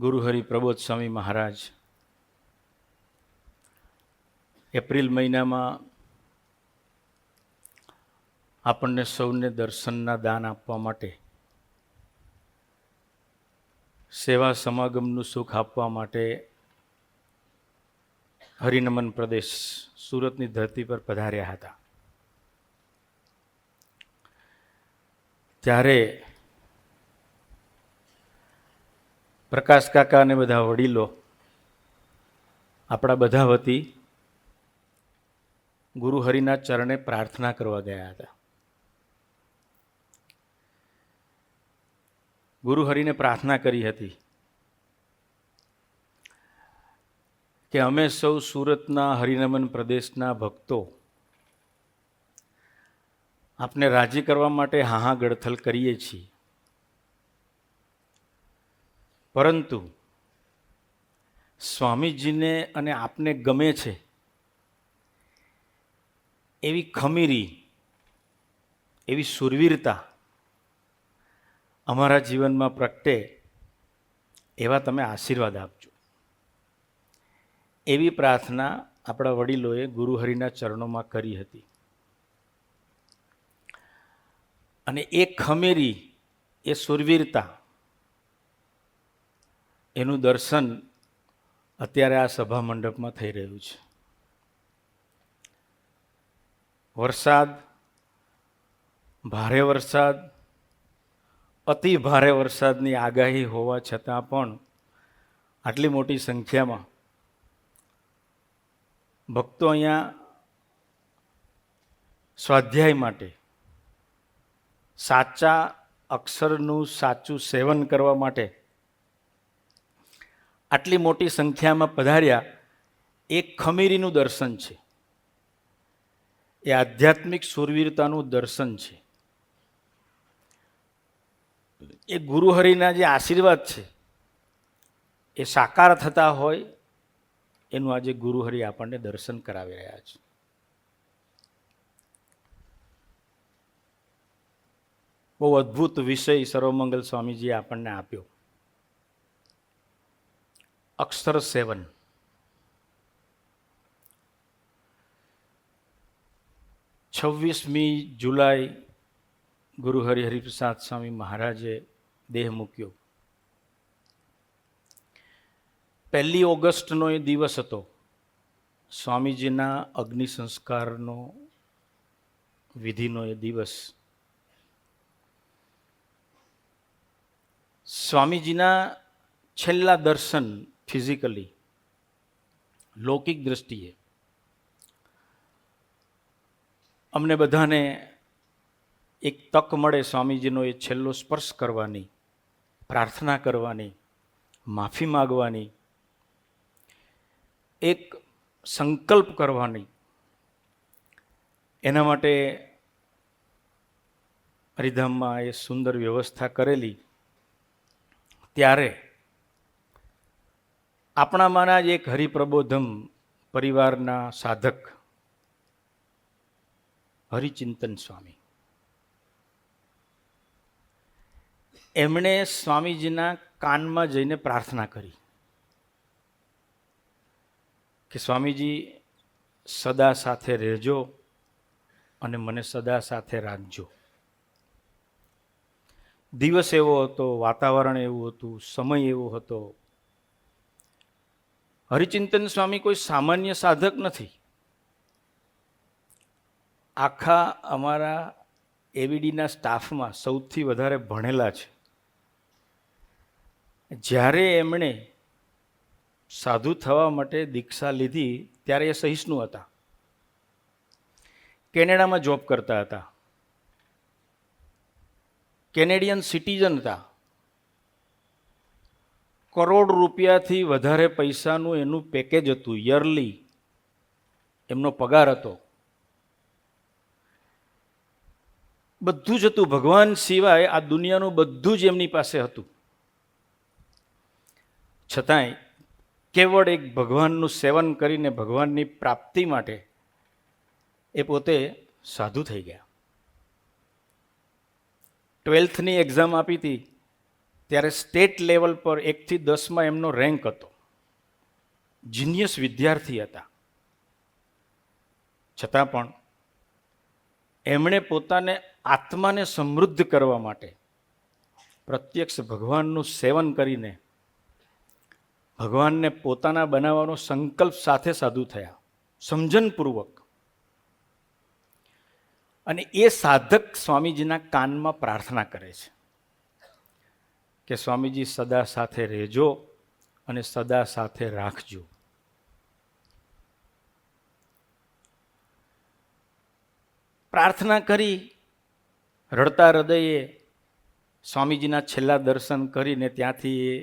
Guruhari Prabodh Swami Maharaj April મહિનામાં આપણને સૌને દર્શનના દાન આપવા માટે, સેવા સમાગમનું સુખ આપવા માટે હરિનમન પ્રદેશ સુરતની ધરતી પર પધાર્યા હતા. ત્યારે પ્રકાશ કાકા અને બધા વડીલો આપણા બધા વતી ગુરુહરિના ચરણે પ્રાર્થના કરવા ગયા હતા. ગુરુહરિને પ્રાર્થના કરી હતી કે અમે સૌ સુરતના હરિનમન પ્રદેશના ભક્તો આપને રાજી કરવા માટે હા ગડથલ કરીએ છીએ, પરંતુ સ્વામીજીને અને આપને ગમે છે એવી ખમીરી, એવી સુરવીરતા અમારા જીવનમાં પ્રગટે એવા તમે આશીર્વાદ આપજો. એવી પ્રાર્થના આપણા વડીલોએ ગુરુહરિના ચરણોમાં કરી હતી. અને એ ખમીરી, એ સુરવીરતા, એનું દર્શન અત્યારે આ સભા મંડપમાં થઈ રહ્યું છે. વરસાદ, ભારે વરસાદ, અતિ ભારે વરસાદની આગાહી હોવા છતાં પણ આટલી મોટી સંખ્યામાં ભક્તો અહીંયા સ્વાધ્યાય માટે, સાચા અક્ષરનું સાચું સેવન કરવા માટે આટલી મોટી સંખ્યામાં પધાર્યા. એક ખમીરીનું દર્શન છે, એ આધ્યાત્મિક સુરવીરતાનું દર્શન છે. એ ગુરુહરિના જે આશીર્વાદ છે એ સાકાર થતા હોય એનું આજે ગુરુહરિ આપણને દર્શન કરાવી રહ્યા છે. બહુ અદ્ભુત વિષય સર્વમંગલ સ્વામીજીએ આપણને આપ્યો, અક્ષર સેવન. છવ્વીસમી જુલાઈ ગુરુહરિ હરિપ્રસાદ સ્વામી મહારાજે દેહ મૂક્યો. 1 ઓગસ્ટનો એ દિવસ હતો, સ્વામીજીના અગ્નિ સંસ્કારનો વિધિનો એ દિવસ. સ્વામીજીના છેલ્લા દર્શન ફિઝિકલી, લૌકિક દ્રષ્ટિએ અમને બધાને એક તક મળે સ્વામીજીનો એ છેલ્લો સ્પર્શ કરવાની, પ્રાર્થના કરવાની, માફી માગવાની, એક સંકલ્પ કરવાની. એના માટે હરિધામમાં એ સુંદર વ્યવસ્થા કરેલી. ત્યારે આપણામાંના જ એક હરિપ્રબોધમ પરિવારના સાધક હરિચિંતન સ્વામી, એમણે સ્વામીજીના કાનમાં જઈને પ્રાર્થના કરી કે સ્વામીજી સદા સાથે રહેજો અને મને સદા સાથે રાખજો. દિવસ એવો હતો, વાતાવરણ એવું હતું, સમય એવો હતો. હરિચિંતન સ્વામી કોઈ સામાન્ય સાધક નથી. આખા અમારા એવીડીના સ્ટાફમાં સૌથી વધારે ભણેલા છે. જ્યારે એમણે સાધુ થવા માટે દીક્ષા લીધી ત્યારે એ સહિષ્ણુ હતા, કેનેડામાં જોબ કરતા હતા, કેનેડિયન સિટીઝન હતા. કરોડ રૂપિયાથી વધારે પૈસાનું એનું પેકેજ હતું, યરલી એમનો પગાર હતો. બધું જ હતું, ભગવાન સિવાય આ દુનિયાનું બધું જ એમની પાસે હતું. છતાંય કેવળ એક ભગવાનનું સેવન કરીને ભગવાનની પ્રાપ્તિ માટે એ પોતે સાધુ થઈ ગયા. 12th એક્ઝામ આપી હતી ત્યારે સ્ટેટ લેવલ પર 1 થી 10 એમનો રેન્ક હતો. જીનિયસ વિદ્યાર્થી હતા. છતાં પણ એમણે પોતાને આત્માને સમૃદ્ધ કરવા માટે પ્રત્યક્ષ ભગવાનનું સેવન કરીને ભગવાનને પોતાના બનાવવાનો સંકલ્પ સાથે સાધુ થયા, સમજણપૂર્વક. અને એ સાધક સ્વામીજીના કાનમાં પ્રાર્થના કરે છે કે સ્વામીજી સદા સાથે રહેજો અને સદા સાથે રાખજો. પ્રાર્થના કરી રડતા હૃદયે સ્વામીજીના છેલ્લા દર્શન કરીને ત્યાંથી એ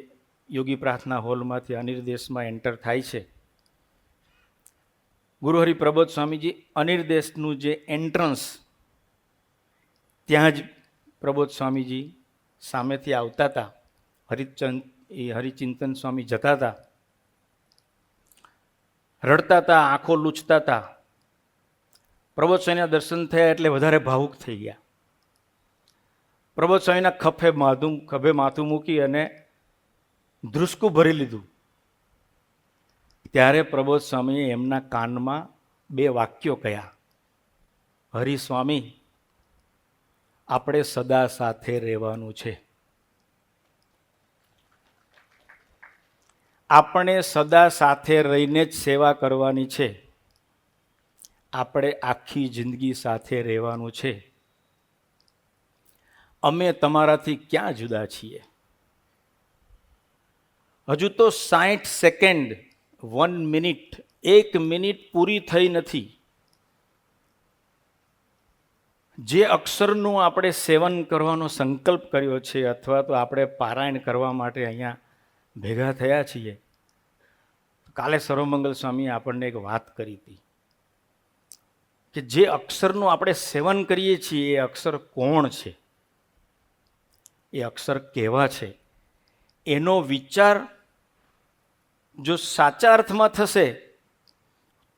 યોગી પ્રાર્થના હોલમાંથી અનિર્દેશમાં એન્ટર થાય છે. ગુરુહરિ પ્રબોધ સ્વામીજી અનિર્દેશનું જે એન્ટ્રન્સ, ત્યાં જ પ્રબોધ સ્વામીજી સામેથી આવતા હતા. હરિચિંતન સ્વામી જતા હતા, રડતા હતા, આંખો લૂછતા હતા. પ્રબોધ સ્વામીના દર્શન થયા એટલે વધારે ભાવુક થઈ ગયા. પ્રબોધ સ્વામીના ખભે માથું મૂકી અને ધ્રુસકું ભરી લીધું. ત્યારે પ્રબોધ સ્વામીએ એમના કાનમાં 2 વાક્યો કહ્યા, હરિ સ્વામી, આપણે સદા સાથે રહેવાનું છે. આપણે સદા સાથે રહીને જ સેવા કરવાની છે. આપણે આખી જિંદગી સાથે રહેવાનું છે. અમે તમારાથી ક્યાં જુદા છીએ? હજુ તો 60 સેકન્ડ, 1 મિનિટ, 1 મિનિટ પૂરી થઈ નથી. જે અક્ષરનું આપણે સેવન કરવાનો સંકલ્પ કર્યો છે, અથવા તો આપણે પારાયણ કરવા માટે અહીંયા ભેગા થયા છીએ. કાલે સર્વમંગલ સ્વામીએ આપણને એક વાત કરી હતી કે જે અક્ષરનું આપણે સેવન કરીએ છીએ એ અક્ષર કોણ છે, એ અક્ષર કેવા છે, એનો વિચાર જો સાચા અર્થમાં થશે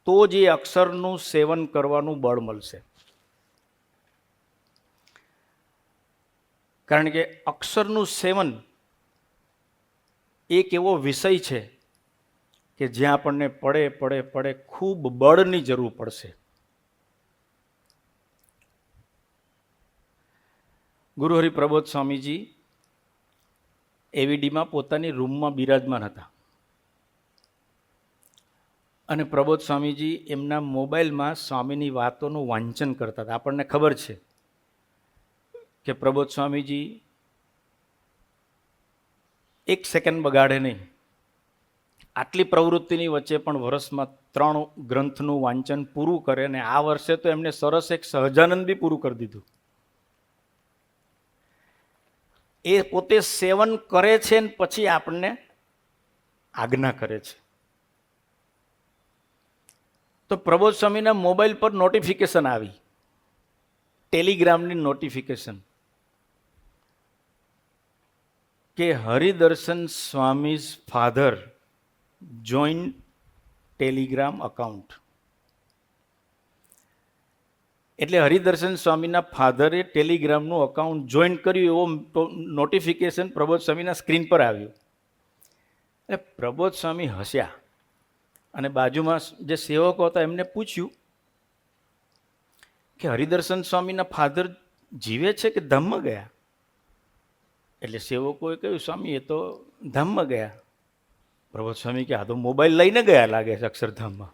તો જ એ અક્ષરનું સેવન કરવાનું બળ મળશે. કારણ કે અક્ષરનું સેવન એક એવો વિષય છે કે જ્યાં આપણને પડે ખૂબ બળની જરૂર પડશે. ગુરુહરિ પ્રબોધ સ્વામીજી એવીડીમાં પોતાની રૂમમાં બિરાજમાન હતા અને પ્રબોધ સ્વામીજી એમના મોબાઈલમાં સ્વામીની વાતોનું વાંચન કરતા હતા. આપણને ખબર છે કે પ્રબોધ સ્વામીજી 1 સેકન્ડ બગાડે નહીં. આટલી પ્રવૃત્તિની વચ્ચે પણ વર્ષમાં 3 ગ્રંથનું વાંચન પૂરું કરે, અને આ વર્ષે તો એમને સરસ એક સહજાનંદ બી પૂરું કરી દીધું. એ પોતે સેવન કરે છે ને પછી આપણને આજ્ઞા કરે છે. તો પ્રબોધ સ્વામીના મોબાઈલ પર નોટિફિકેશન આવી, ટેલિગ્રામની નોટિફિકેશન કે Haridarshan Swami's father join Telegram account. એટલે હરિદર્શન સ્વામીના ફાધરે ટેલિગ્રામનું અકાઉન્ટ જોઈન કર્યું એવો નોટિફિકેશન પ્રબોધ સ્વામીના સ્ક્રીન પર આવ્યું. એટલે પ્રબોધ સ્વામી હસ્યા અને બાજુમાં જે સેવકો હતા એમને પૂછ્યું કે હરિદર્શન સ્વામીના ફાધર જીવે છે કે ધામમાં ગયા? એટલે સેવકોએ કહ્યું, સ્વામી એ તો ધામમાં ગયા. પ્રબોધ સ્વામી કે આ તો મોબાઈલ લઈને ગયા લાગે છે અક્ષરધામમાં.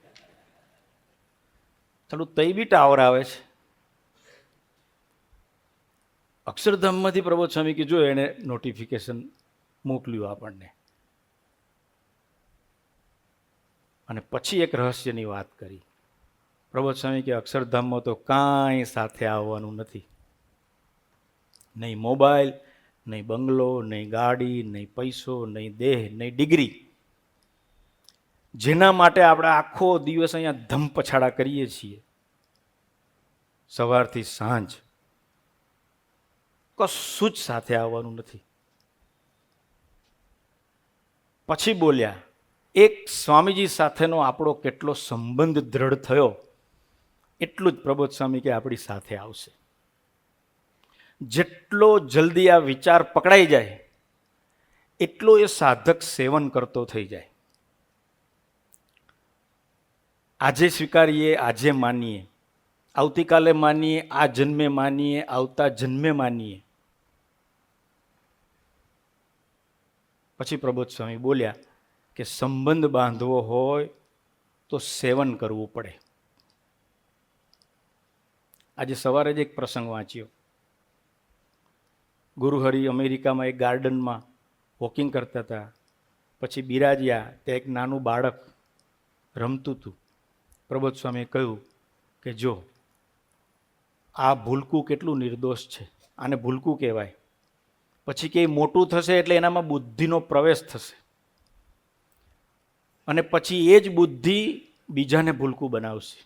થોડું તઈ બી ટાવર આવે છે. અક્ષરધામમાંથી પ્રબોધ સ્વામી કે જો એને નોટિફિકેશન મોકલ્યું આપણને. અને પછી એક રહસ્યની વાત કરી. પ્રબોધ સ્વામી કે અક્ષરધામમાં તો કાંઈ સાથે આવવાનું નથી. નહીં મોબાઈલ, નહીં બંગલો, નહીં ગાડી, નહીં પૈસો, નહીં દેહ, નહીં ડિગ્રી. જેના માટે આપણે આખો દિવસ અહીંયા ધમપછાડા કરીએ છીએ, સવારથી સાંજ, કશું જ સાથે આવવાનું નથી. પછી બોલ્યા, એક સ્વામીજી સાથેનો આપણો કેટલો સંબંધ દ્રઢ થયો એટલું જ પ્રબોધ સ્વામી કે આપણી સાથે આવશે. જેટલો જલ્દી આ વિચાર પકડાઈ જાય એટલો એ સાધક સેવન કરતો થઈ જાય. આજે સ્વીકારીએ, આજે માનીએ, આવતીકાલે માનીએ, આ જન્મે માનીએ, આવતા જન્મે માનીએ. પછી પ્રબોધ સ્વામી બોલ્યા કે સંબંધ બાંધવો હોય તો સેવન કરવું પડે. આજે સવારે જ એક પ્રસંગ વાંચ્યો. ગુરુહરિ અમેરિકામાં એક ગાર્ડનમાં વોકિંગ કરતા હતા. પછી બિરાજ્યા, ત્યાં એક નાનું બાળક રમતું હતું. પ્રબોધ સ્વામીએ કહ્યું કે જો આ ભૂલકું કેટલું નિર્દોષ છે, આને ભૂલકું કહેવાય. પછી કે મોટું થશે એટલે એનામાં બુદ્ધિનો પ્રવેશ થશે, અને પછી એ જ બુદ્ધિ બીજાને ભૂલકું બનાવશે.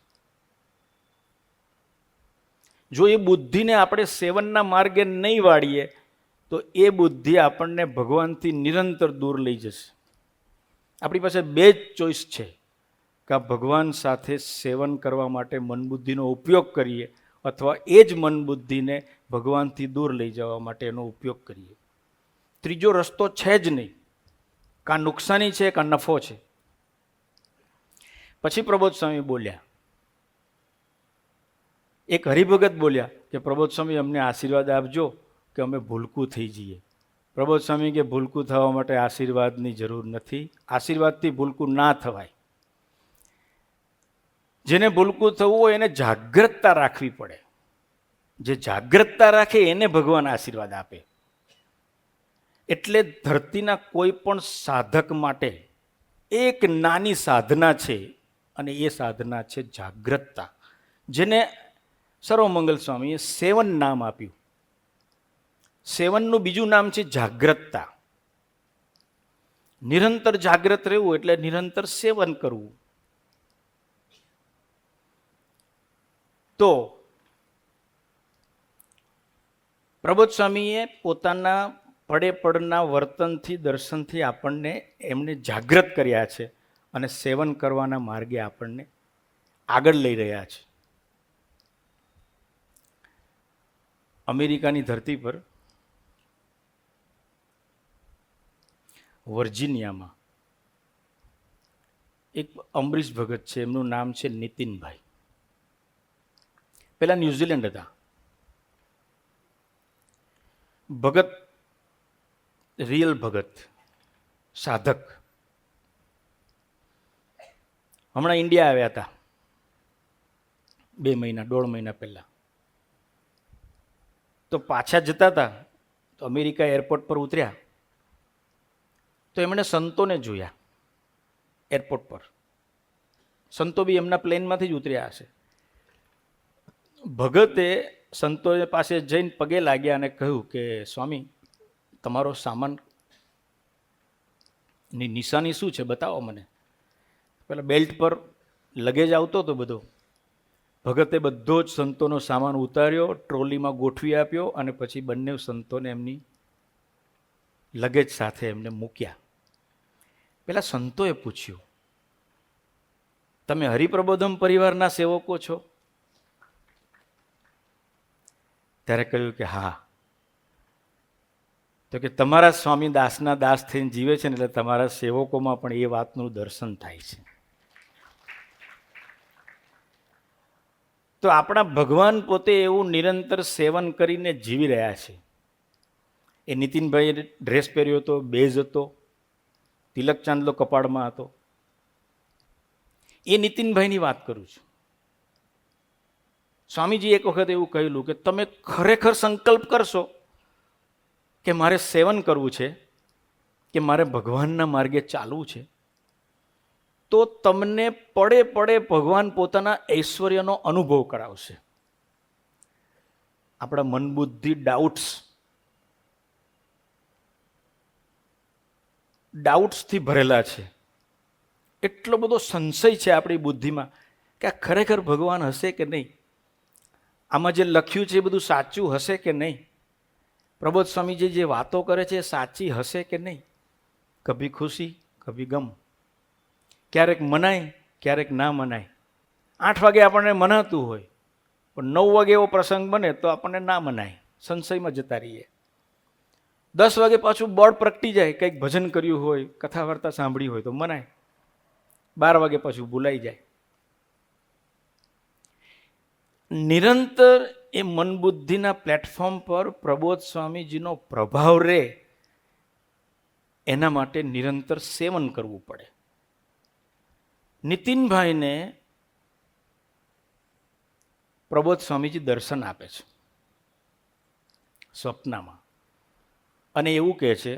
જો એ બુદ્ધિને આપણે સેવનના માર્ગે નહીં વાળીએ તો એ બુદ્ધિ આપણને ભગવાનથી નિરંતર દૂર લઈ જશે. આપણી પાસે બે જ ચોઈસ છે કે ભગવાન સાથે સેવન કરવા માટે મન બુદ્ધિનો ઉપયોગ કરીએ, અથવા એ જ મન બુદ્ધિને ભગવાનથી દૂર લઈ જવા માટે એનો ઉપયોગ કરીએ. ત્રીજો રસ્તો છે જ નહીં. કાં નુકસાની છે કાં નફો છે. પછી પ્રબોધ સ્વામી બોલ્યા, એક હરિભગત બોલ્યા કે પ્રબોધ સ્વામી અમને આશીર્વાદ આપજો કે અમે ભૂલકું થઈ જઈએ. પ્રબોધ સ્વામી કે ભૂલકું થવા માટે આશીર્વાદની જરૂર નથી. આશીર્વાદથી ભૂલકું ના થવાય. જેને ભૂલકું થવું હોય એને જાગ્રતતા રાખવી પડે. જે જાગ્રતતા રાખે એને ભગવાન આશીર્વાદ આપે. એટલે ધરતીના કોઈ પણ સાધક માટે એક નાની સાધના છે, અને એ સાધના છે જાગ્રતતા, જેને સર્વમંગલ સ્વામીએ સેવન નામ આપ્યું. સેવનનું બીજું નામ છે જાગ્રતતા. નિરંતર જાગ્રત રહેવું એટલે નિરંતર સેવન કરવું. તો પ્રબોધ સ્વામીએ પોતાના પડે પડના વર્તનથી, દર્શનથી આપણને એમને જાગૃત કર્યા છે, અને સેવન કરવાના માર્ગે આપણને આગળ લઈ રહ્યા છે. અમેરિકાની ધરતી પર વર્જિનિયામાં એક અમરીશ ભગત છે, એમનું નામ છે નીતિનભાઈ. પેલા ન્યુઝીલેન્ડ હતા. ભગત, રિયલ ભગત, સાધક. હમણાં ઇન્ડિયા આવ્યા હતા 2 મહિના 1.5 મહિના પહેલા. તો પાછા જતા હતા તો અમેરિકા એરપોર્ટ પર ઉતર્યા તો એમણે સંતોને જોયા એરપોર્ટ પર. સંતો બી એમના પ્લેનમાંથી જ ઉતર્યા હશે. ભગતે સંતો પાસે જઈને પગે લાગ્યા અને કહ્યું કે સ્વામી, તમારો સામાનની નિશાની શું છે, બતાવો મને. પેલા બેલ્ટ પર લગેજ આવતો હતો બધો. ભગતે બધો જ સંતોનો સામાન ઉતાર્યો, ટ્રોલીમાં ગોઠવી આપ્યો, અને પછી બંને સંતોને એમની લગેજ સાથે એમને મૂક્યા. પેલા સંતોએ પૂછ્યું, તમે હરિપ્રબોધમ પરિવારના સેવકો છો? ત્યારે કહ્યું કે હા. તો કે તમારા સ્વામી દાસના દાસ થઈને જીવે છે ને, એટલે તમારા સેવકોમાં પણ એ વાતનું દર્શન થાય છે. તો આપણા ભગવાન પોતે એવું નિરંતર સેવન કરીને જીવી રહ્યા છે. એ નીતિનભાઈએ ડ્રેસ પહેર્યો હતો, બેઝ હતો, તિલક ચાંદલો કપાળમાં હતો. એ નીતિનભાઈની વાત કરું છું. સ્વામીજી એક વખત એવું કહેલું કે તમે ખરેખર સંકલ્પ કરશો કે મારે સેવન કરવું છે, કે મારે ભગવાનના માર્ગે ચાલવું છે, તો તમને પડે પડે ભગવાન પોતાના ઐશ્વર્યનો અનુભવ કરાવશે. આપણા મન બુદ્ધિ ડાઉટ્સથી ભરેલા છે. એટલો બધો સંશય છે આપણી બુદ્ધિમાં કે આ ખરેખર ભગવાન હશે કે નહીં, આમાં જે લખ્યું છે એ બધું સાચું હશે કે નહીં, પ્રબોધ સ્વામીજી જે વાતો કરે છે એ સાચી હશે કે નહીં. કભી ખુશી કભી ગમ, ક્યારેક મનાય ક્યારેક ના મનાય. 8 વાગે આપણને મનાતું હોય, પણ 9 વાગે એવો પ્રસંગ બને તો આપણને ના મનાય, સંશયમાં જતા રહીએ. 10 વાગે પાછું બોર્ડ પ્રગટી જાય, કંઈક ભજન કર્યું હોય, કથા વાર્તા સાંભળી હોય તો મનાય. 12 વાગે પાછું ભૂલાઈ જાય. નિરંતર એ મન બુદ્ધિના પ્લેટફોર્મ પર પ્રબોધ સ્વામીજીનો પ્રભાવ રહે એના માટે નિરંતર સેવન કરવું પડે. નીતિનભાઈને પ્રબોધ સ્વામીજી દર્શન આપે છે સ્વપ્નમાં, અને એવું કહે છે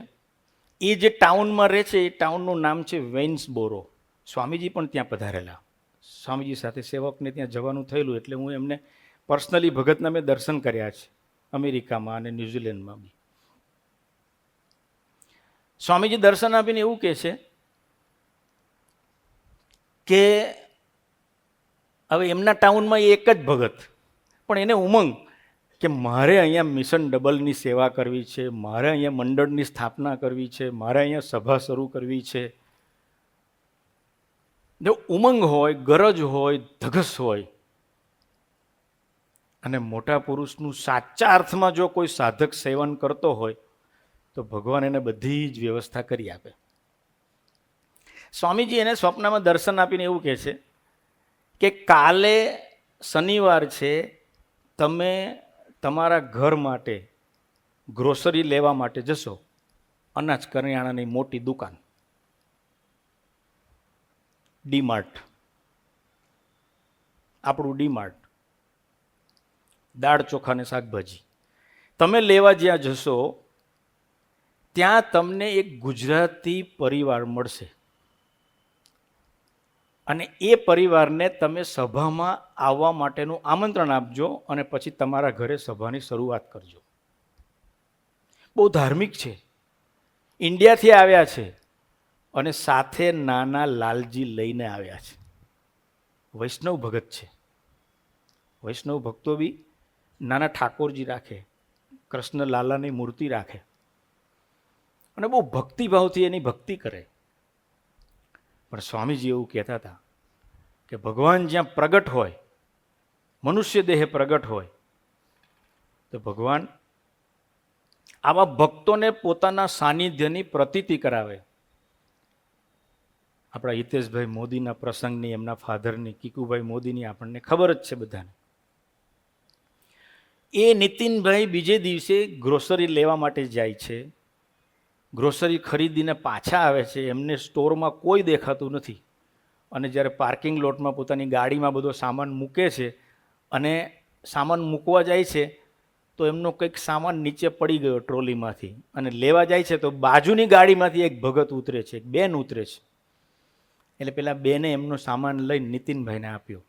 એ જે ટાઉનમાં રહે છે એ ટાઉનનું નામ છે વેઇન્સબોરો. સ્વામીજી પણ ત્યાં પધારેલા. સ્વામીજી સાથે સેવકને ત્યાં જવાનું થયેલું એટલે હું એમને પર્સનલી ભગતના મેં દર્શન કર્યા છે અમેરિકામાં અને ન્યૂઝીલેન્ડમાં બી. સ્વામીજી દર્શન આપીને એવું કહે છે કે હવે એમના ટાઉનમાં એક જ ભગત, પણ એને ઉમંગ કે મારે અહીંયા મિશન ડબલની સેવા કરવી છે, મારે અહીંયા મંડળની સ્થાપના કરવી છે, મારે અહીંયા સભા શરૂ કરવી છે. જો ઉમંગ હોય, ગરજ હોય, ધગસ હોય, અને મોટા પુરુષનું સાચા અર્થમાં જો કોઈ સાધક સેવન કરતો હોય તો ભગવાન એને બધી જ વ્યવસ્થા કરી આપે. સ્વામીજી એને સ્વપ્નમાં દર્શન આપીને એવું કહે છે કે કાલે શનિવાર છે, તમે તમારા ઘર માટે ગ્રોસરી લેવા માટે જશો. અનાજ કરિયાણાની મોટી દુકાન, ડીમાર્ટ, આપણું ડીમાર્ટ, દાળ ચોખા ને શાકભાજી. તમે લેવા જ્યાં જશો ત્યાં તમને એક ગુજરાતી પરિવાર મળશે, અને એ પરિવારને તમે સભામાં આવવા માટેનું આમંત્રણ આપજો અને પછી તમારા ઘરે સભાની શરૂઆત કરજો. બહુ ધાર્મિક છે, ઇન્ડિયાથી આવ્યા છે અને સાથે નાના લાલજી લઈને આવ્યા છે. વૈષ્ણવ ભગત છે. વૈષ્ણવ ભક્તો બી નાના ઠાકોરજી રાખે, કૃષ્ણ લાલાની મૂર્તિ રાખે અને બહુ ભક્તિભાવથી એની ભક્તિ કરે. પણ સ્વામીજી એવું કહેતા હતા કે ભગવાન જ્યાં પ્રગટ હોય, મનુષ્ય દેહે પ્રગટ હોય, તો ભગવાન આવા ભક્તોને પોતાના સાનિધ્યની પ્રતીતિ કરાવે. આપણા હિતેશભાઈ મોદીના પ્રસંગની, એમના ફાધરની, કીકુભાઈ મોદીની આપણને ખબર જ છે બધાને. એ નીતિનભાઈ બીજે દિવસે ગ્રોસરી લેવા માટે જાય છે. ગ્રોસરી ખરીદીને પાછા આવે છે. એમને સ્ટોરમાં કોઈ દેખાતું નથી, અને જ્યારે પાર્કિંગ લોટમાં પોતાની ગાડીમાં બધો સામાન મૂકે છે અને સામાન મૂકવા જાય છે તો એમનો કંઈક સામાન નીચે પડી ગયો ટ્રોલીમાંથી, અને લેવા જાય છે તો બાજુની ગાડીમાંથી એક ભગત ઉતરે છે, એક બેન ઉતરે છે. એટલે પેલા બેને એમનો સામાન લઈને નીતિનભાઈને આપ્યો.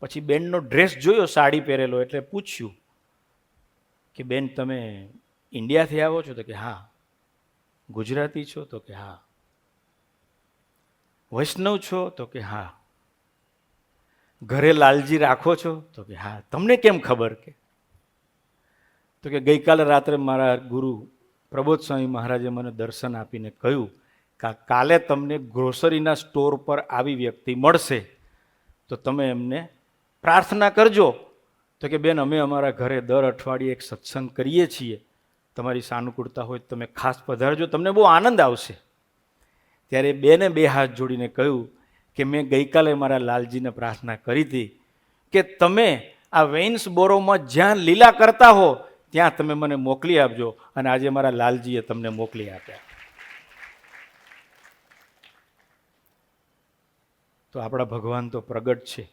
પછી બેનનો ડ્રેસ જોયો, સાડી પહેરેલો, એટલે પૂછ્યું કે બેન તમે ઇન્ડિયાથી આવો છો? તો કે હા. ગુજરાતી છો? તો કે હા. વૈષ્ણવ છો? તો કે હા. ઘરે લાલજી રાખો છો? તો કે હા. તમને કેમ ખબર? તો કે ગઈકાલે રાત્રે મારા ગુરુ પ્રબોધ સ્વામી મહારાજે મને દર્શન આપીને કહ્યું કે કાલે તમને ગ્રોસરીના સ્ટોર પર આવી વ્યક્તિ મળશે તો તમે એમને પ્રાર્થના કરજો. તો કે બેન અમે અમારા ઘરે દર અઠવાડિયે એક સત્સંગ કરીએ છીએ, તમારી સાનુકૂળતા હોય તમે ખાસ પધારજો, તમને બહુ આનંદ આવશે. ત્યારે બેને બે હાથ જોડીને કહ્યું કે મેં ગઈકાલે મારા લાલજીને પ્રાર્થના કરી હતી કે તમે આ વેઇન્સબોરોમાં જ્યાં લીલા કરતા હો ત્યાં તમે મને મોકલી આપજો, અને આજે મારા લાલજીએ તમને મોકલી આપ્યા. તો આપણા ભગવાન તો પ્રગટ છે.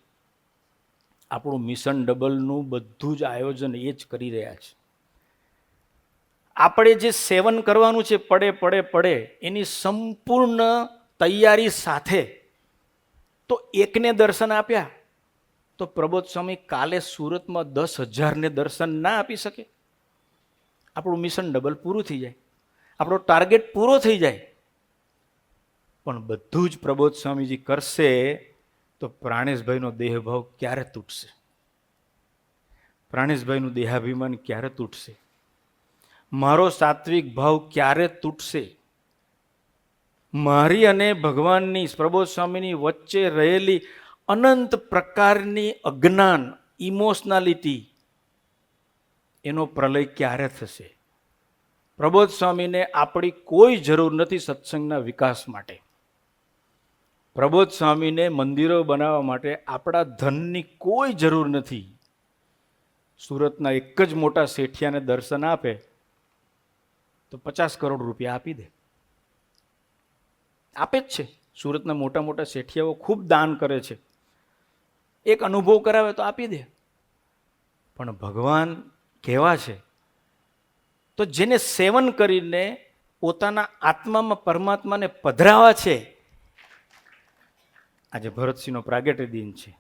આપણું મિશન ડબલનું બધું જ આયોજન એ જ કરી રહ્યા છે. આપણે જે સેવન કરવાનું છે પડે એની સંપૂર્ણ તૈયારી સાથે તો એકને દર્શન આપ્યા તો પ્રબોધ સ્વામી કાલે સુરતમાં 10,000ને દર્શન ના આપી શકે? આપણું મિશન ડબલ પૂરું થઈ જાય, આપણો ટાર્ગેટ પૂરો થઈ જાય. પણ બધું જ પ્રબોધ સ્વામીજી કરશે તો પ્રાણેશભાઈનો દેહભાવ ક્યારે તૂટશે? પ્રાણેશભાઈનું દેહાભિમાન ક્યારે તૂટશે? મારો સાત્વિક ભાવ ક્યારે તૂટશે? મારી અને ભગવાનની, પ્રબોધ સ્વામીની વચ્ચે રહેલી અનંત પ્રકારની અજ્ઞાન, ઇમોશનાલિટી, એનો પ્રલય ક્યારે થશે? પ્રબોધ સ્વામીને આપણી કોઈ જરૂર નથી સત્સંગના વિકાસ માટે. પ્રબોધ સ્વામીને મંદિરો બનાવવા માટે આપણા ધનની કોઈ જરૂર નથી. સુરતના એક જ મોટા શેઠિયાને દર્શન આપે તો 50 કરોડ રૂપિયા આપી દે. આપે જ છે. સુરતના મોટા મોટા શેઠિયાઓ ખૂબ દાન કરે છે. એક અનુભવ કરાવે તો આપી દે. પણ ભગવાન કેવા છે? તો જેને સેવન કરીને પોતાના આત્મામાં પરમાત્માને પધરાવા છે. આજે ભરતસિંહનો પ્રાગટ્ય દિન છે.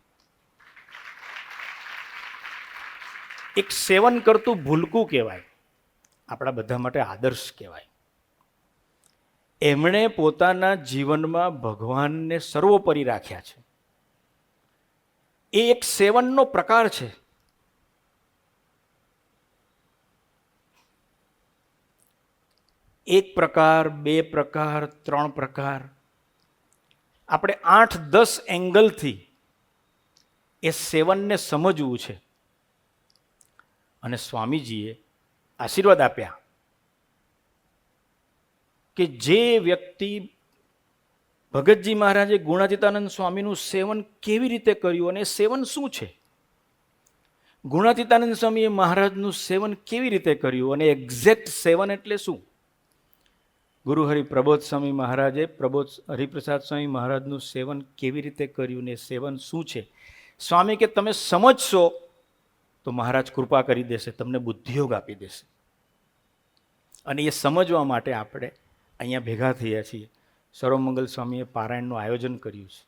એક સેવન કરતું ભૂલકું કહેવાય, આપણા બધા માટે આદર્શ કહેવાય. એમણે પોતાના જીવનમાં ભગવાનને સર્વોપરી રાખ્યા છે. એ એક સેવનનો પ્રકાર છે. એક પ્રકાર, બે પ્રકાર, 3 પ્રકાર, આપણે 8-10 એંગલથી એ સેવનને સમજવું છે. અને સ્વામીજીએ આશીર્વાદ આપ્યા કે જે વ્યક્તિ ભગતજી મહારાજે ગુણાતીતાનંદ સ્વામીનું સેવન કેવી રીતે કર્યું અને સેવન શું છે, ગુણાતીતાનંદ સ્વામીએ મહારાજનું સેવન કેવી રીતે કર્યું અને એક્ઝેક્ટ સેવન એટલે શું, ગુરુહરિ પ્રબોધ સ્વામી મહારાજે પ્રબોધ હરિપ્રસાદ સ્વામી મહારાજનું સેવન કેવી રીતે કર્યું ને સેવન શું છે, સ્વામી કે તમે સમજશો તો મહારાજ કૃપા કરી દેશે, તમને બુદ્ધિયોગ આપી દેશે. અને એ સમજવા માટે આપણે અહીંયા ભેગા થયા છીએ. સર્વમંગલ સ્વામીએ પારાયણનું આયોજન કર્યું છે.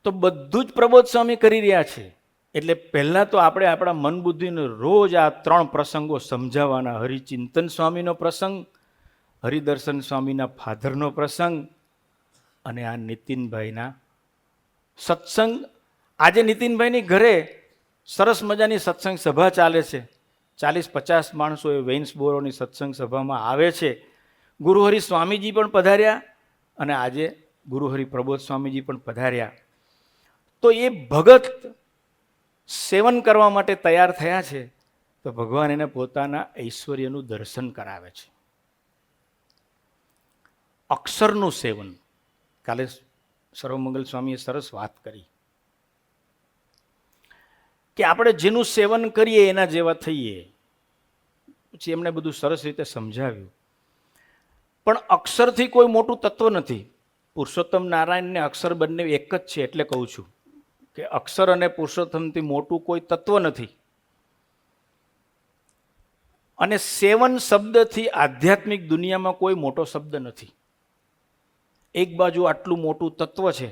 તો બધું જ પ્રબોધ સ્વામી કરી રહ્યા છે. એટલે પહેલાં તો આપણે આપણા મન બુદ્ધિને રોજ આ 3 પ્રસંગો સમજાવવાના. હરિચિંતન સ્વામીનો પ્રસંગ, હરિદર્શન સ્વામીના ફાધરનો પ્રસંગ અને આ નીતિનભાઈના સત્સંગ. આજે નીતિનભાઈની ઘરે સરસ મજાની સત્સંગ સભા ચાલે છે. 40-50 માણસો એ વેઇન્સબોરોની સત્સંગ સભામાં આવે છે. ગુરુહરિ સ્વામીજી પણ પધાર્યા અને આજે ગુરુહરિ પ્રબોધ સ્વામીજી પણ પધાર્યા. તો એ ભગત સેવન કરવા માટે તૈયાર થયા છે. તો ભગવાન એને પોતાના ઐશ્વર્યનું દર્શન કરાવે છે. અક્ષરનું સેવન, કાલે સર્વમંગલ સ્વામીએ સરસ વાત કરી કે આપણે જેનું સેવન કરીએ એના જેવા થઈએ. પછી એમણે બધું સરસ રીતે સમજાવ્યું. પણ અક્ષરથી કોઈ મોટું તત્વ નથી. પુરુષોત્તમ નારાયણને અક્ષર બંને એક જ છે. એટલે કહું છું કે અક્ષર અને પુરુષોત્તમથી મોટું કોઈ તત્વ નથી. અને સેવન શબ્દથી આધ્યાત્મિક દુનિયામાં કોઈ મોટો શબ્દ નથી. એક બાજુ આટલું મોટું તત્વ છે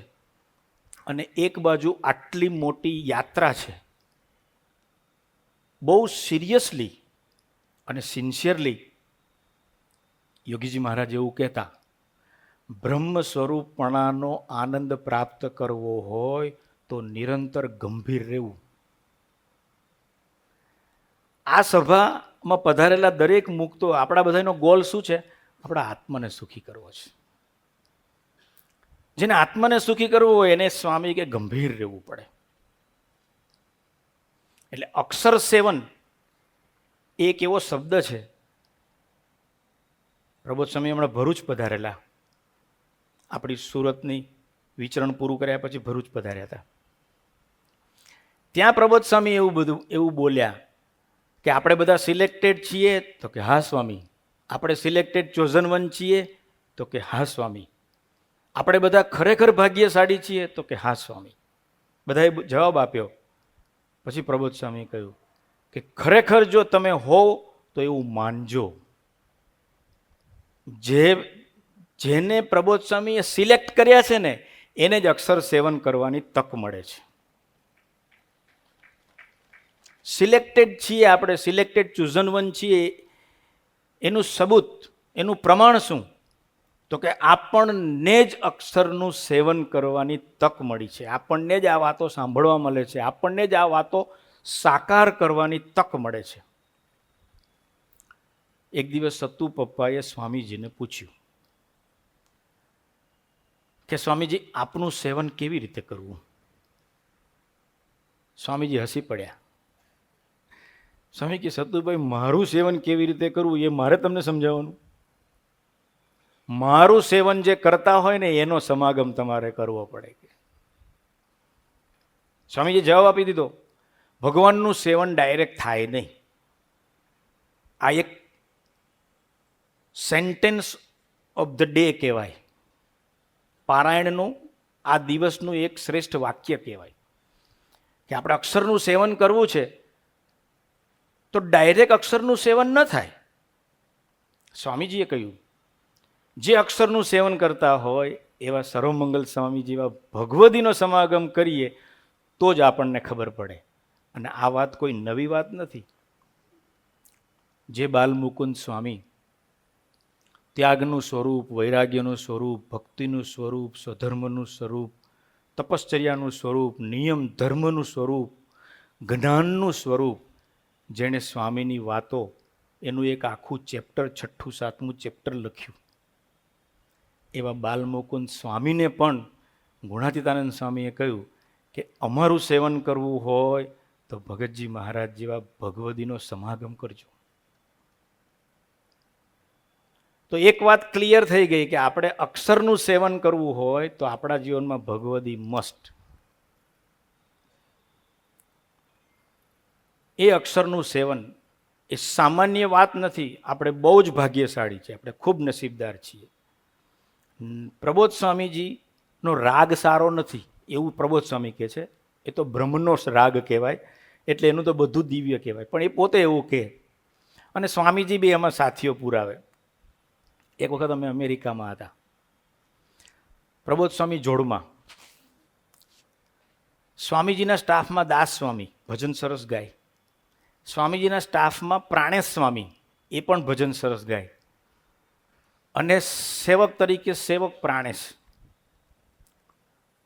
અને એક બાજુ આટલી મોટી યાત્રા છે. બહુ સિરિયસલી અને સિન્સિયરલી યોગીજી મહારાજ એવું કહેતા, બ્રહ્મ સ્વરૂપપણાનો આનંદ પ્રાપ્ત કરવો હોય તો નિરંતર ગંભીર રહેવું. આ સભામાં પધારેલા દરેક મુક્તો, આપણા બધાનો ગોલ શું છે? આપણા આત્માને સુખી કરવો છે. જેને આત્માને સુખી કરવો હોય એને સ્વામી કે ગંભીર રહેવું પડે. એટલે અક્ષર સેવન એક એવો શબ્દ છે. પ્રબોધ સ્વામી હમણાં ભરૂચ પધારેલા. આપણી સુરતની વિચરણ પૂરું કર્યા પછી ભરૂચ પધાર્યા હતા. ત્યાં પ્રબોધ સ્વામી એવું બોલ્યા કે આપણે બધા સિલેક્ટેડ છીએ? તો કે હા સ્વામી. આપણે સિલેક્ટેડ ચોઝન વન છીએ? તો કે હા સ્વામી. આપણે બધા ખરેખર ભાગ્યશાળી છીએ? તો કે હા સ્વામી. બધાએ જવાબ આપ્યો. પછી પ્રબોધ સ્વામીએ કહ્યું કે ખરેખર જો તમે હોવ તો એવું માનજો. જેને પ્રબોધ સ્વામીએ સિલેક્ટ કર્યા છે ને એને જ અક્ષર સેવન કરવાની તક મળે છે. સિલેક્ટેડ છીએ આપણે, સિલેક્ટેડ ચોઝન વન છીએ. એનું સબૂત, એનું પ્રમાણ શું? તો કે આપણને જ અક્ષરનું સેવન કરવાની તક મળી છે. આપણને જ આ વાતો સાંભળવા મળે છે. આપણને જ આ વાતો સાકાર કરવાની તક મળે છે. એક દિવસ સત્તુ પપ્પાએ સ્વામીજીને પૂછ્યું કે સ્વામીજી આપનું સેવન કેવી રીતે કરવું? સ્વામીજી હસી પડ્યા. સ્વામી કે સતુભાઈ મારું સેવન કેવી રીતે કરવું એ મારે તમને સમજાવવાનું? મારું સેવન જે કરતા હોય ને એનો સમાગમ તમારે કરવો પડે. સ્વામીજી જવાબ આપી દીધો, ભગવાનનું સેવન ડાયરેક્ટ થાય નહીં. આ એક સેન્ટેન્સ ઓફ ધ ડે કહેવાય, પારાયણનું આ દિવસનું એક શ્રેષ્ઠ વાક્ય કહેવાય કે આપણે અક્ષરનું સેવન કરવું છે તો ડાયરેક્ટ અક્ષરનું સેવન ન થાય. સ્વામીજીએ કહ્યું જે અક્ષરનું સેવન કરતા હોય એવા સર્વમંગલ સ્વામી જેવા ભગવદીનો સમાગમ કરીએ તો જ આપણને ખબર પડે. અને આ વાત કોઈ નવી વાત નથી. જે બાલમુકુંદ સ્વામી ત્યાગનું સ્વરૂપ, વૈરાગ્યનું સ્વરૂપ, ભક્તિનું સ્વરૂપ, સ્વધર્મનું સ્વરૂપ, તપશ્ચર્યાનું સ્વરૂપ, નિયમ ધર્મનું સ્વરૂપ, જ્ઞાનનું સ્વરૂપ, જેણે સ્વામીની વાતો એનું એક આખું ચેપ્ટર 6, 7મું ચેપ્ટર લખ્યું, એવા બાલમુકુંદ સ્વામીને પણ ગુણાતીતાનંદ સ્વામીએ કહ્યું કે અમારું સેવન કરવું હોય તો ભગતજી મહારાજ જેવા ભગવદીનો સમાગમ કરજો. તો એક વાત ક્લિયર થઈ ગઈ કે આપણે અક્ષરનું સેવન કરવું હોય તો આપણા જીવનમાં ભગવદી મસ્ટ. એ અક્ષરનું સેવન એ સામાન્ય વાત નથી. આપણે બહુ જ ભાગ્યશાળી છીએ, આપણે ખૂબ નસીબદાર છીએ. પ્રબોધ સ્વામીજીનો રાગ સારો નથી એવું પ્રબોધ સ્વામી કહે છે. એ તો બ્રહ્મનો રાગ કહેવાય, એટલે એનું તો બધું દિવ્ય કહેવાય, પણ એ પોતે એવું કહે. અને સ્વામીજી બી એમાં સાથીઓ પુરાવે. એક વખત અમે અમેરિકામાં હતા, પ્રબોધ સ્વામી જોડમાં, સ્વામીજીના સ્ટાફમાં દાસ સ્વામી ભજન સરસ ગાય, સ્વામીજીના સ્ટાફમાં પ્રાણેશ સ્વામી એ પણ ભજન સરસ ગાય, અને સેવક તરીકે સેવક પ્રાણેશ.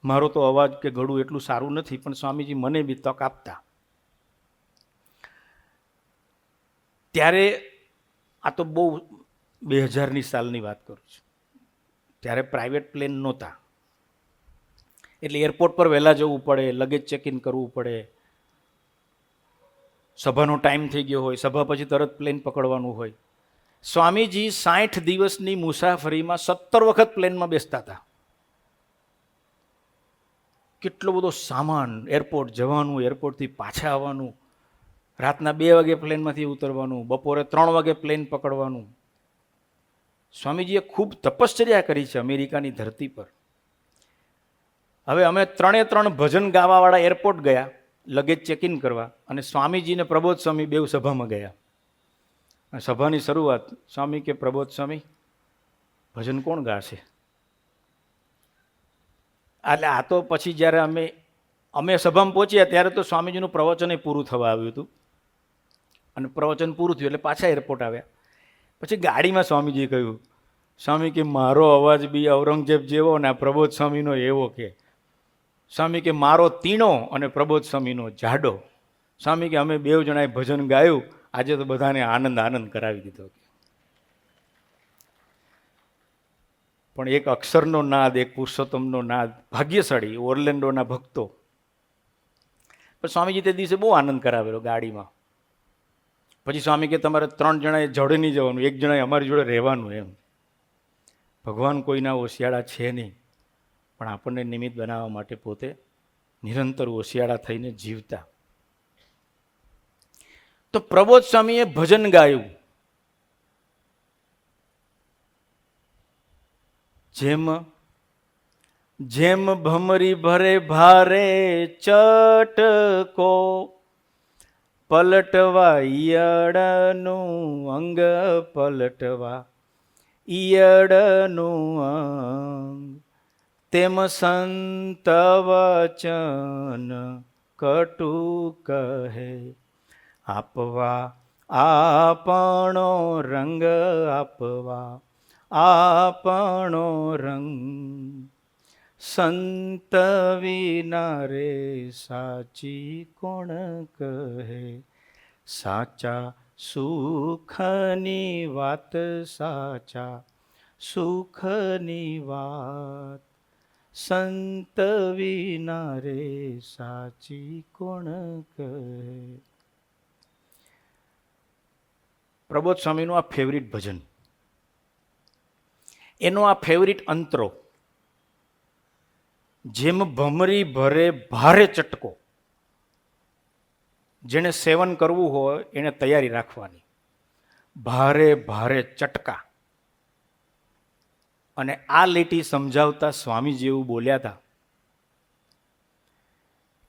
મારો તો અવાજ કે ગળું એટલું સારું નથી, પણ સ્વામીજી મને બી તક આપતા. ત્યારે આ તો બહુ 2000ની સાલની વાત કરું છું, ત્યારે પ્રાઇવેટ પ્લેન નહોતા, એટલે એરપોર્ટ પર વહેલા જવું પડે, લગેજ ચેક ઇન કરવું પડે, સભાનો ટાઈમ થઈ ગયો હોય, સભા પછી તરત પ્લેન પકડવાનું હોય. સ્વામીજી 60 દિવસની મુસાફરીમાં 17 વખત પ્લેનમાં બેસતા હતા. કેટલો બધો સામાન, એરપોર્ટ જવાનું, એરપોર્ટથી પાછા આવવાનું, રાતના 2 વાગે પ્લેનમાંથી ઉતરવાનું, બપોરે 3 વાગે પ્લેન પકડવાનું. સ્વામીજીએ ખૂબ તપશ્ચર્યા કરી છે અમેરિકાની ધરતી પર. હવે અમે 3 ભજન ગાવાવાળા એરપોર્ટ ગયા લગેજ ચેક ઇન કરવા, અને સ્વામીજીને પ્રબોધ સ્વામી બેઉ સભામાં ગયા. સભાની શરૂઆત, સ્વામી કે પ્રબોધ સ્વામી ભજન કોણ ગાશે? એટલે આ તો પછી જ્યારે અમે સભામાં પહોંચ્યા ત્યારે તો સ્વામીજીનું પ્રવચન પૂરું થવા આવ્યું હતું, અને પ્રવચન પૂરું થયું એટલે પાછા એરપોર્ટ આવ્યા. પછી ગાડીમાં સ્વામીજીએ કહ્યું, સ્વામી કે મારો અવાજ બી ઔરંગઝેબ જેવો ને આ પ્રબોધ સ્વામીનો એવો કે. સ્વામી કે મારો તીણો અને પ્રબોધ સ્વામીનો જાડો. સ્વામી કે અમે 2 જણાએ ભજન ગાયું, આજે તો બધાને આનંદ કરાવી દીધો. પણ એક અક્ષરનો નાદ, એક પુરુષોત્તમનો નાદ, ભાગ્યશાળી ઓર્લેન્ડોના ભક્તો. પણ સ્વામીજી તે દિવસે બહુ આનંદ કરાવેલો ગાડીમાં. પછી સ્વામી કે તમારે 3 જણાએ જોડે નહીં જવાનું, 1 જણાએ અમારી જોડે રહેવાનું. એમ ભગવાન કોઈના ઓશિયાળા છે નહીં, પણ આપણને નિમિત્ત બનાવવા માટે પોતે નિરંતર ઓશિયાળા થઈને જીવતા. તો પ્રબોધ સ્વામીએ ભજન ગાયું, જેમ જેમ ભમરી ભરે ભારે ચટકો, પલટવા ઈયળનું અંગ, પલટવા ઈયળનું અંગ, તેમ સંત વચન કટુ કહે, આપવા આપણો રંગ, આપવા આપણો રંગ, સંત વિના રે સાચી કોણ કહે, સાચા સુખની વાત, સાચા સુખની વાત, સંત વિના રે સાચી કોણ કહે. પ્રબોધ સ્વામીનું આ ફેવરિટ ભજન, એનો આ ફેવરિટ અંતરો, જેમ ભમરી ભરે ભારે ચટકો. જેને સેવન કરવું હોય એને તૈયારી રાખવાની, ભારે ભારે ચટકા. અને આ લીટી સમજાવતા સ્વામીજી એવું બોલ્યા હતા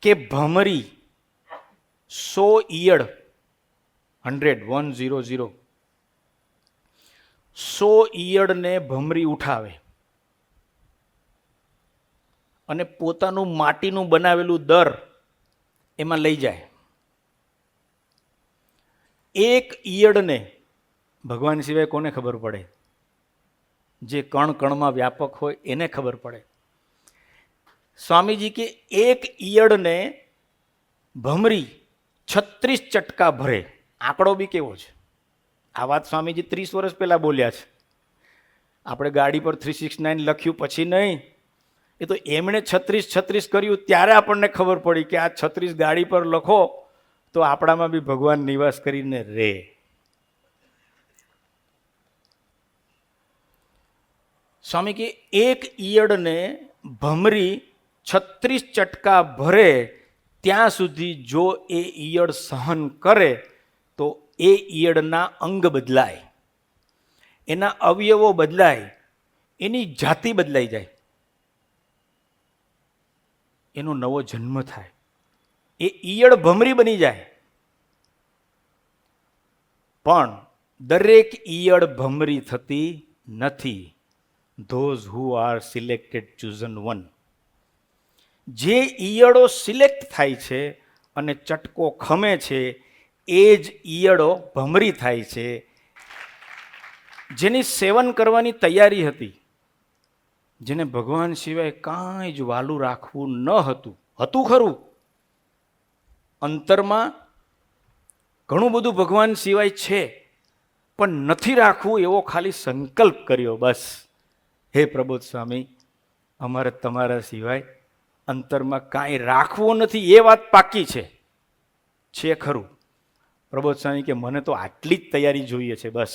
કે ભમરી 100 ઈયળ 100 ઈયળને ભમરી ઉઠાવે અને પોતાનું માટીનું બનાવેલું દર એમાં લઈ જાય. એક ઈયળને ભગવાન સિવાય કોને ખબર પડે? જે કણ કણમાં વ્યાપક હોય એને ખબર પડે. સ્વામીજી કે એક ઈયળને ભમરી 36 ચટકા ભરે. આંકડો બી કેવો છે! આ વાત સ્વામીજી 30 વર્ષ પહેલા બોલ્યા છે. આપણે ગાડી પર 369 લખ્યું પછી નહીં, એ તો એમણે 36 કર્યું ત્યારે આપણને ખબર પડી કે આ 36 ગાડી પર લખો તો આપણામાં બી ભગવાન નિવાસ કરીને રહે. સ્વામી કે એક ઈયળને ભમરી 36 ચટકા ભરે ત્યાં સુધી જો એ ઈયળ સહન કરે તો એ ઈયળના અંગ બદલાય, એના અવયવો બદલાય, એની જાતિ બદલાઈ જાય, એનો નવો જન્મ થાય, એ ઈયળ ભમરી બની જાય. પણ દરેક ઈયળ ભમરી થતી નથી. Those who are selected, chosen one. જે ઈયળો સિલેક્ટ થાય છે અને ચટકો ખમે છે એ જ ઈયળો ભમરી થાય છે. જેની સેવન કરવાની તૈયારી હતી, જેને ભગવાન સિવાય કાંઈ જ વાલું રાખવું ન હતું, હતું ખરું અંતરમાં ઘણું બધું ભગવાન સિવાય છે, પણ નથી રાખવું એવો ખાલી સંકલ્પ કર્યો બસ. હે પ્રબોધ સ્વામી, અમારે તમારા સિવાય અંતરમાં કાંઈ રાખવું નથી, એ વાત પાકી છે ખરું. પ્રબોધ સ્વામી કે મને તો આટલી જ તૈયારી જોઈએ છે, બસ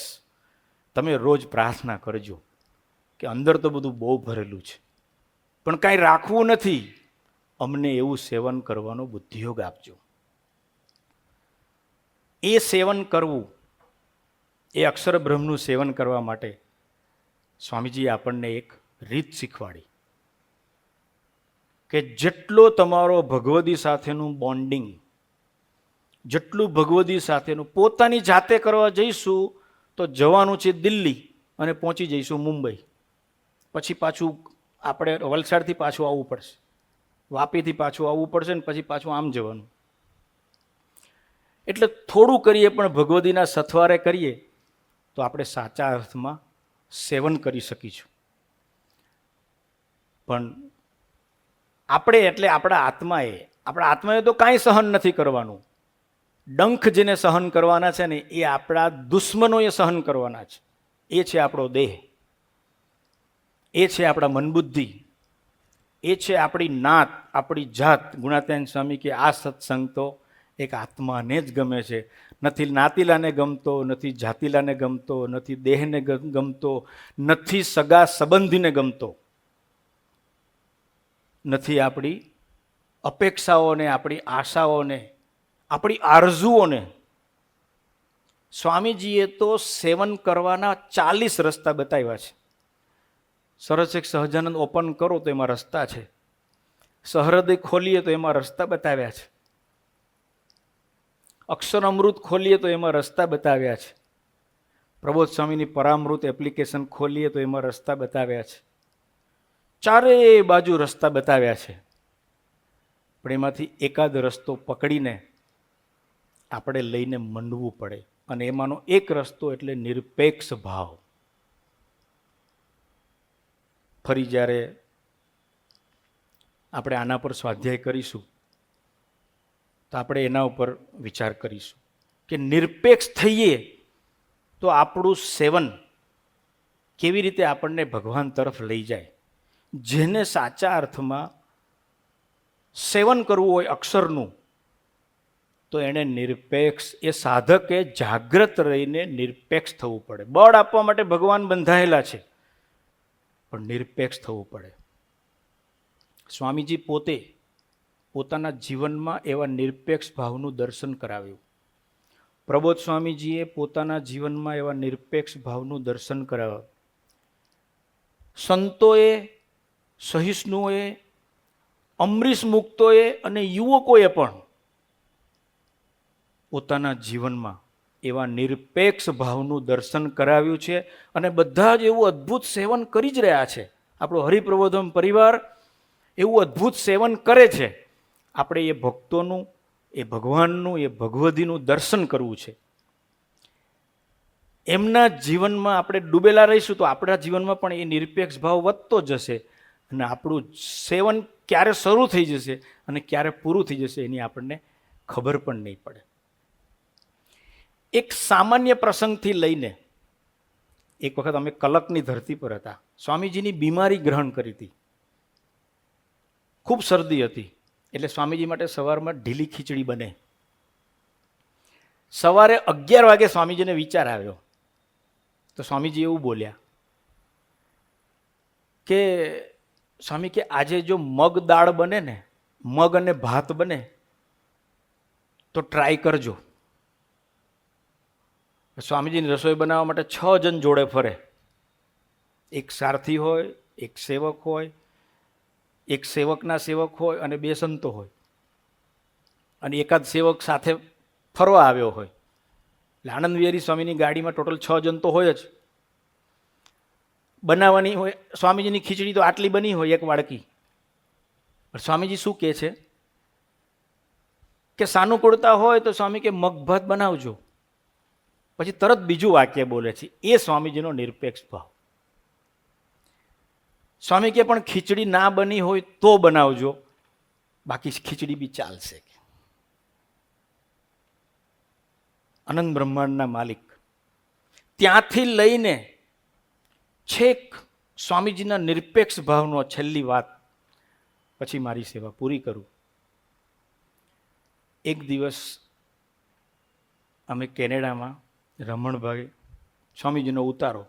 તમે રોજ પ્રાર્થના કરજો કે અંદર તો બધું બહુ ભરેલું છે પણ કાંઈ રાખવું નથી, અમને એવું સેવન કરવાનો બુદ્ધિયોગ આપજો. એ સેવન કરવું, એ અક્ષર બ્રહ્મનું સેવન કરવા માટે સ્વામીજીએ આપણને એક રીત શીખવાડી કે જેટલો તમારો ભગવદી સાથેનું બોન્ડિંગ, જેટલું ભગવદી સાથેનું પોતાની જાતે કરવા જઈશું તો જવાનું છે દિલ્હી અને પહોંચી જઈશું મુંબઈ, પછી પાછું આપણે વલસાડથી પાછું આવવું પડશે, વાપીથી પાછું આવવું પડશે ને પછી પાછું આમ જવાનું. એટલે થોડું કરીએ પણ ભગવદીના સથવારે કરીએ તો આપણે સાચા અર્થમાં સેવન કરી શકીશું. પણ આપણે એટલે આપણા આત્માએ તો કાંઈ સહન નથી કરવાનું. ડંખ જેને સહન કરવાના છે ને એ આપણા દુશ્મનોએ સહન કરવાના છે. એ છે આપણો દેહ, એ છે આપણા મનબુદ્ધિ, એ છે આપણી નાત, આપણી જાત. ગુણાત્યાન સ્વામી કે આ સત્સંગ તો એક આત્માને જ ગમે છે, નથી નાતીલાને ગમતો, નથી જાતિલાને ગમતો, નથી દેહને ગમતો, નથી સગા સંબંધીને ગમતો, નથી આપણી અપેક્ષાઓને, આપણી આશાઓને, આપણી આરઝુઓને. સ્વામીજીએ તો સેવન કરવાના 40 રસ્તા બતાવ્યા છે. સરસ એક સહજાનંદ ઓપન કરો તો એમાં રસ્તા છે, સહૃદય ખોલીએ તો એમાં રસ્તા બતાવ્યા છે, અક્ષર અમૃત ખોલીએ તો એમાં રસ્તા બતાવ્યા છે, પ્રબોધ સ્વામીની પરામૃત એપ્લિકેશન ખોલીએ તો એમાં રસ્તા બતાવ્યા છે. ચારેય બાજુ રસ્તા બતાવ્યા છે. પણ એમાંથી એકાદ રસ્તો પકડીને આપણે લઈને મંડવું પડે. અને એમાંનો એક રસ્તો એટલે નિરપેક્ષ ભાવ. ફરી જ્યારે આપણે આના પર સ્વાધ્યાય કરીશું તો આપણે એના ઉપર વિચાર કરીશું કે નિરપેક્ષ થઈએ તો આપણું સેવન કેવી રીતે આપણને ભગવાન તરફ લઈ જાય. જેને સાચા અર્થમાં સેવન કરવું હોય અક્ષરનું, તો એણે નિરપેક્ષ, એ સાધકે જાગ્રત રહીને નિરપેક્ષ થવું પડે. બળ આપવા માટે ભગવાન બંધાયેલા છે, પણ નિરપેક્ષ થવું પડે. સ્વામીજી પોતે પોતાના જીવનમાં એવા નિરપેક્ષ ભાવનું દર્શન કરાવ્યું. પ્રબોધ સ્વામીજીએ પોતાના જીવનમાં એવા નિરપેક્ષ ભાવનું દર્શન કરાવ્યું. સંતોએ, સહિષ્ણુઓએ, અમરીશ મુક્તોએ અને યુવકોએ પણ પોતાના જીવનમાં એવા નિરપેક્ષ ભાવનું દર્શન કરાવ્યું છે, અને બધા જ એવું અદ્ભુત સેવન કરી જ રહ્યા છે. આપણો હરિપ્રબોધમ પરિવાર એવું અદ્ભુત સેવન કરે છે. આપણે એ ભક્તોનું, એ ભગવાનનું, એ ભગવદીનું દર્શન કરવું છે. એમના જીવનમાં આપણે ડૂબેલા રહીશું તો આપણા જીવનમાં પણ એ નિરપેક્ષ ભાવ વધતો જશે, અને આપણું સેવન ક્યારે શરૂ થઈ જશે અને ક્યારે પૂરું થઈ જશે એની આપણને ખબર પણ નહીં પડે. એક સામાન્ય પ્રસંગથી લઈને, એક વખત અમે કલકની ધરતી પર હતા. સ્વામીજીની બીમારી ગ્રહણ કરી હતી, ખૂબ શરદી હતી, એટલે સ્વામીજી માટે સવારમાં ઢીલી ખીચડી બને. સવારે 11 વાગે સ્વામીજીને વિચાર આવ્યો, તો સ્વામીજી એવું બોલ્યા કે સ્વામી કે આજે જો મગ દાળ બને ને, મગ અને ભાત બને તો ટ્રાય કરજો. સ્વામીજીની રસોઈ બનાવવા માટે 6 જણ જોડે ફરે. એક સારથી હોય, એક સેવક હોય, એક સેવકના સેવક હોય અને 2 સંતો હોય, અને એકાદ સેવક સાથે ફરવા આવ્યો હોય. એટલે આનંદ વિહારી સ્વામીની ગાડીમાં ટોટલ 6 જણ તો હોય જ. બનાવવાની હોય, સ્વામીજીની ખીચડી તો આટલી બની હોય, 1 વાડકી. પણ સ્વામીજી શું કહે છે કે સાનુકૂળતા હોય તો સ્વામી કે મગ ભાત બનાવજો. પછી તરત બીજું વાક્ય બોલે છે, એ સ્વામીજીનો નિરપેક્ષ ભાવ. સ્વામી કે પણ ખીચડી ના બની હોય તો બનાવજો, બાકી ખીચડી બી ચાલશે. અનંત બ્રહ્માંડના માલિક, ત્યાંથી લઈને છેક સ્વામીજીના નિરપેક્ષ ભાવનો છેલ્લી વાત, પછી મારી સેવા પૂરી કરું. એક દિવસ અમે કેનેડામાં રમણભાઈ, સ્વામીજીનો ઉતારો,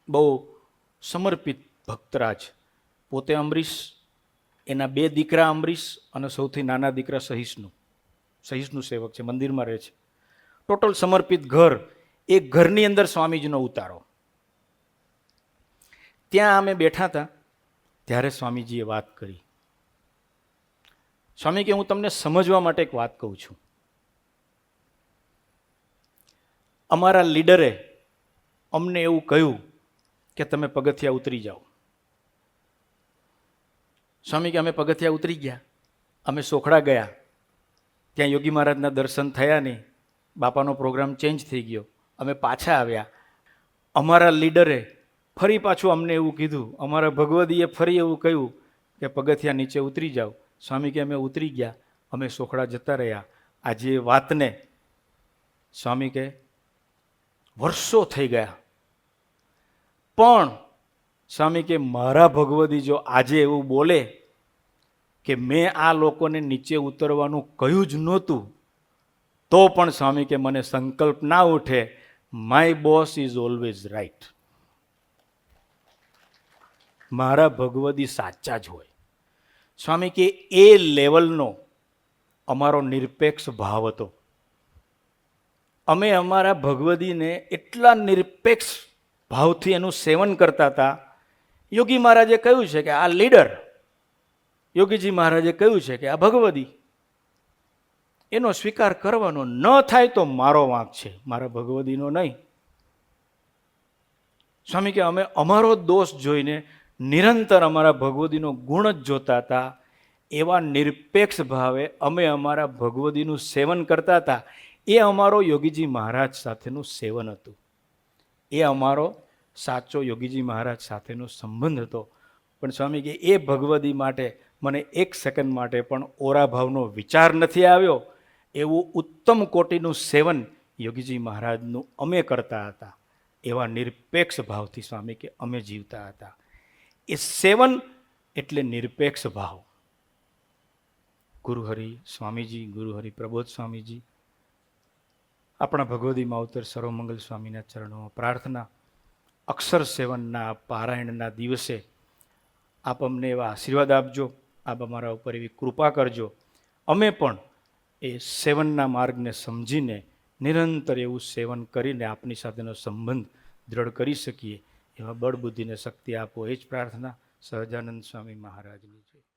બહુ સમર્પિત ભક્તરાજ, પોતે અમરીશ, એના 2 દીકરા અમરીશ અને સૌથી નાના દીકરા સહિષ્ણુ સેવક છે, મંદિરમાં રહે છે. ટોટલ સમર્પિત ઘર, એક ઘરની અંદર સ્વામીજીનો ઉતારો. ત્યાં અમે બેઠા હતા, ત્યારે સ્વામીજીએ વાત કરી. સ્વામી કે હું તમને સમજવા માટે એક વાત કહું છું. અમારા લીડરે અમને એવું કહ્યું કે તમે પગથિયા ઉતરી જાઓ. સ્વામી કે અમે પગથિયા ઉતરી ગયા, અમે સોખડા ગયા. ત્યાં યોગી મહારાજના દર્શન થયા નહીં, બાપાનો પ્રોગ્રામ ચેન્જ થઈ ગયો. અમે પાછા આવ્યા. અમારા લીડરે ફરી પાછું અમને એવું કીધું, અમારા ભગવદીએ ફરી એવું કહ્યું કે પગથિયા નીચે ઉતરી જાઓ. સ્વામી કે અમે ઉતરી ગયા, અમે સોખડા જતા રહ્યા. આજે એ વાતને સ્વામી કે વર્ષો થઈ ગયા, પણ સ્વામી કે મારા ભગવદી જો આજે એવું બોલે કે મેં આ લોકોને નીચે ઉતરવાનું કહ્યું જ નહોતું, તો પણ સ્વામી કે મને સંકલ્પ ના ઉઠે, my boss is always right. મારા ભગવદી સાચા જ હોય. સ્વામી કે એ લેવલનો અમારો નિરપેક્ષ ભાવ હતો. અમે અમારા ભગવદીને એટલા નિરપેક્ષ ભાવથી એનું સેવન કરતા હતા. યોગી મહારાજે કહ્યું છે કે આ લીડર, યોગીજી મહારાજે કહ્યું છે કે આ ભગવદી, એનો સ્વીકાર કરવાનો, ન થાય તો મારો વાંક છે, મારા ભગવદીનો નહીં. સ્વામી કે અમે અમારો દોષ જોઈને નિરંતર અમારા ભગવદીનો ગુણ જ જોતા હતા. એવા નિરપેક્ષ ભાવે અમે અમારા ભગવદીનું સેવન કરતા હતા. એ અમારો યોગીજી મહારાજ સાથેનું સેવન હતું. એ અમારો સાચો યોગીજી મહારાજ સાથેનો સંબંધ હતો. પણ સ્વામી કે એ ભગવદી માટે મને 1 સેકન્ડ માટે પણ ઓરા ભાવનો વિચાર નથી આવ્યો. એવું ઉત્તમ કોટીનું સેવન યોગીજી મહારાજનું અમે કરતા હતા. એવા નિરપેક્ષ ભાવથી સ્વામી કે અમે જીવતા હતા. એ સેવન એટલે નિરપેક્ષ ભાવ. ગુરુહરિ સ્વામીજી, ગુરુહરિ પ્રબોધ સ્વામીજી, આપણા ભગવદી માવતર સર્વમંગલ સ્વામીના ચરણોમાં પ્રાર્થના, અક્ષર સેવનના પારાયણના દિવસે આપ અમને એવા આશીર્વાદ આપજો, આપ અમારા ઉપર એવી કૃપા કરજો, અમે પણ એ સેવનના માર્ગને સમજીને નિરંતર એવું સેવન કરીને આપની સાથેનો સંબંધ દ્રઢ કરી શકીએ એવા બળ બુદ્ધિને શક્તિ આપો, એ જ પ્રાર્થના સહજાનંદ સ્વામી મહારાજની છે.